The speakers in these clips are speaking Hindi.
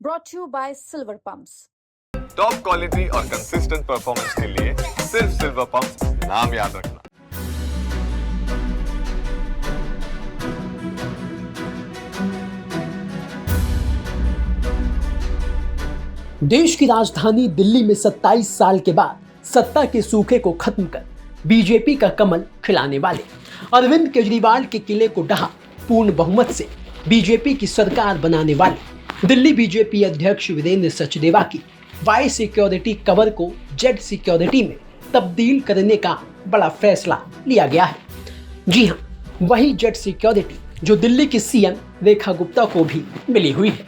brought to you by Silver Pumps. Top quality और कंसिस्टेंट परफॉर्मेंस के लिए सिर्फ सिल्वर पंप्स नाम याद रखना। देश की राजधानी दिल्ली में 27 साल के बाद सत्ता के सूखे को खत्म कर बीजेपी का कमल खिलाने वाले अरविंद केजरीवाल के किले को ढहा पूर्ण बहुमत से बीजेपी की सरकार बनाने वाले दिल्ली बीजेपी अध्यक्ष वीरेंद्र सचदेवा की वाई सिक्योरिटी कवर को जेड सिक्योरिटी में तब्दील करने का बड़ा फैसला लिया गया है। जी हाँ, वही जेड सिक्योरिटी जो दिल्ली की सीएम रेखा गुप्ता को भी मिली हुई है।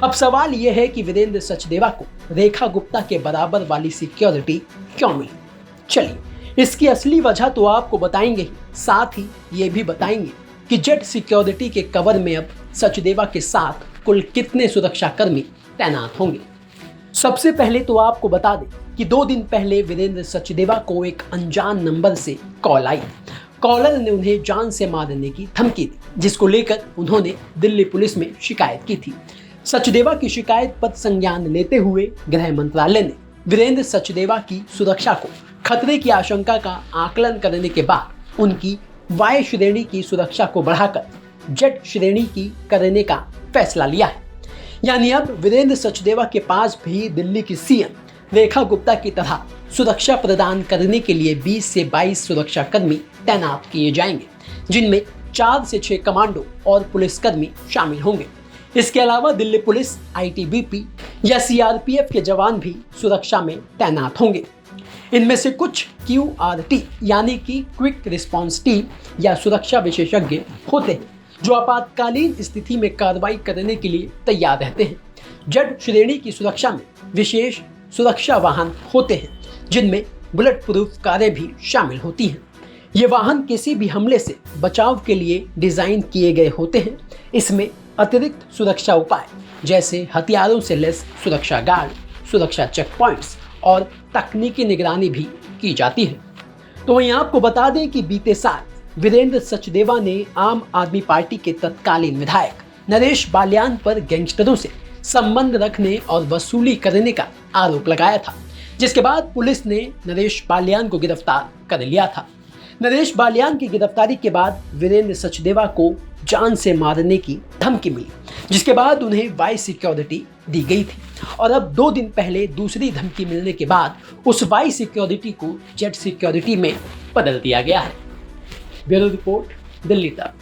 अब सवाल यह है कि वीरेंद्र सचदेवा को रेखा गुप्ता के बराबर वाली सिक्योरिटी क्यों मिली। चलिए, इसकी असली वजह तो आपको बताएंगे ही, साथ ही ये भी बताएंगे कि जेड सिक्योरिटी के कवर में अब सचदेवा के साथ कुल कितने सुरक्षाकर्मी तैनात होंगे। सबसे पहले तो आपको बता दें कि 2 दिन पहले वीरेंद्र सचदेवा को एक अनजान नंबर से कॉल आई। कॉलर ने उन्हें जान से मारने की धमकी दी, जिसको लेकर उन्होंने दिल्ली पुलिस में शिकायत की थी। सचदेवा की शिकायत पर संज्ञान लेते हुए गृह मंत्रालय ने वीरेंद्र सचदेवा की सुरक्षा को खतरे की आशंका का आकलन करने के बाद उनकी वाई श्रेणी की सुरक्षा को बढ़ाकर जेड श्रेणी की करने का फैसला लिया है। यानी अब वीरेंद्र सचदेवा के पास भी दिल्ली की सीएम रेखा गुप्ता की तरह सुरक्षा प्रदान करने के लिए 20 से 22 सुरक्षाकर्मी तैनात किए जाएंगे, जिनमें 4 से 6 कमांडो और पुलिसकर्मी शामिल होंगे। इसके अलावा दिल्ली पुलिस, आईटीबीपी या सीआरपीएफ के जवान भी सुरक्षा में तैनात होंगे। इनमें से कुछ QRT यानी कि क्विक रिस्पांस टीम या सुरक्षा विशेषज्ञ होते हैं, जो आपातकालीन स्थिति में कार्रवाई करने के लिए तैयार रहते हैं। जेड श्रेणी की सुरक्षा में विशेष सुरक्षा वाहन होते हैं, जिनमें बुलेट प्रूफ कारें भी शामिल होती हैं। ये वाहन किसी भी हमले से बचाव के लिए डिजाइन किए गए होते हैं। इसमें अतिरिक्त सुरक्षा उपाय जैसे हथियारों से लैस सुरक्षा गार्ड, सुरक्षा चेक पॉइंट्स और तकनीकी निगरानी भी की जाती है। तो वहीं आपको बता दें कि बीते साल वीरेंद्र सचदेवा ने आम आदमी पार्टी के तत्कालीन विधायक नरेश बाल्यान पर गैंगस्टरों से संबंध रखने और वसूली करने का आरोप लगाया था, जिसके बाद पुलिस ने नरेश बाल्यान को गिरफ्तार कर लिया था। नरेश बाल्यान की गिरफ्तारी के बाद वीरेंद्र सचदेवा को जान से मारने की धमकी मिली, जिसके बाद उन्हें वाई सिक्योरिटी दी गई थी। और अब 2 दिन पहले दूसरी धमकी मिलने के बाद उस वाई सिक्योरिटी को जेड सिक्योरिटी में बदल दिया गया है। ब्यूरो रिपोर्ट, दिल्ली तक।